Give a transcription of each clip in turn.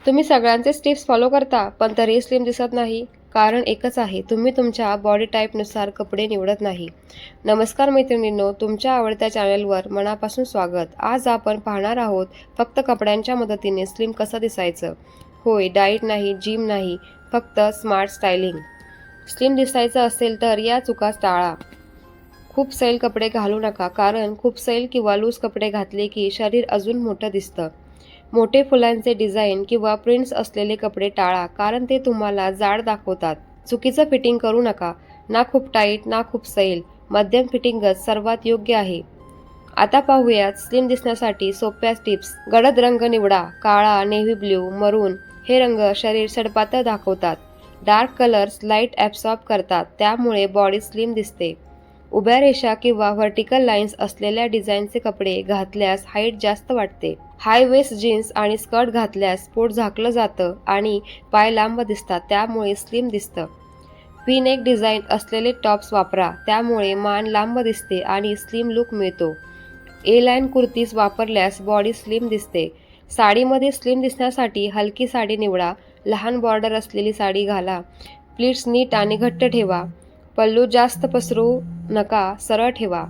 तुम्ही सगळ्यांचेच tips follow करता पण तरीही स्लिम दिसत नाही. कारण एकच आहे, तुम्ही तुमच्या बॉडी टाईपनुसार कपडे निवडत नाही. नमस्कार मैत्रिणींनो, तुमच्या आवडत्या चॅनलवर मनापासून स्वागत. आज आपण पाहणार आहोत फक्त कपड्यांच्या मदतीने स्लिम कसं दिसायचं. होय, डाएट नाही, जिम नाही, फक्त स्मार्ट स्टायलिंग. स्लिम दिसायचं असेल तर या चुका टाळा. खूप सैल कपडे घालू नका, कारण खूप सैल किंवा लूज कपडे घातले की शरीर अजून मोठं दिसतं. मोठे फुलांचे डिझाईन किंवा प्रिंट्स असलेले कपडे टाळा, कारण ते तुम्हाला जाड दाखवतात. चुकीचं फिटिंग करू नका, ना खूप टाईट ना खूप सैल, मध्यम फिटिंगच सर्वात योग्य आहे. आता पाहूयात स्लिम दिसण्यासाठी सोप्या टिप्स. गडद रंग निवडा. काळा, नेव्ही ब्ल्यू, मरून हे रंग शरीर सडपातळ दाखवतात. डार्क कलर्स लाईट ॲब्सॉर्ब करतात, त्यामुळे बॉडी स्लिम दिसते. उभ्या रेषा किंवा व्हर्टिकल लाईन्स असलेल्या डिझाईनचे कपडे घातल्यास हाईट जास्त वाटते. हाय वेस्ट जीन्स आणि स्कर्ट घातल्यास पोट झाकलं जातं आणि पाय लांब दिसतात, त्यामुळे स्लिम दिसतं. व्ही नेक डिझाईन असलेले टॉप्स वापरा, त्यामुळे मान लांब दिसते आणि स्लिम लुक मिळतो. ए लाईन कुर्तीज वापरल्यास बॉडी स्लिम दिसते. साडीमध्ये स्लिम दिसण्यासाठी हलकी साडी निवडा. लहान बॉर्डर असलेली साडी घाला. प्लीट्स नीट आणि घट्ट ठेवा. पल्लू जास्त पसरू नका, सरळ ठेवा.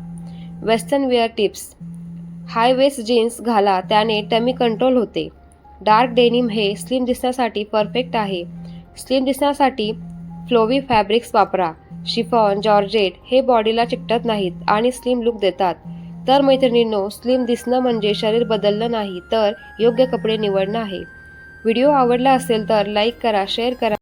Western wear tips. High waist jeans घाला, त्याने टमी कंट्रोल होते. डार्क डेनिम हे स्लिम दिसण्यासाठी परफेक्ट आहे. स्लिम दिसण्यासाठी फ्लोवी फॅब्रिक्स वापरा. शिफॉन, जॉर्जेट हे बॉडीला चिकटत नाहीत आणि स्लिम लुक देतात. तर मैत्रिणींनो, स्लिम दिसणं म्हणजे शरीर बदललं नाही, तर योग्य कपडे निवडणं आहे. व्हिडिओ आवडला असेल तर लाईक करा, शेअर करा.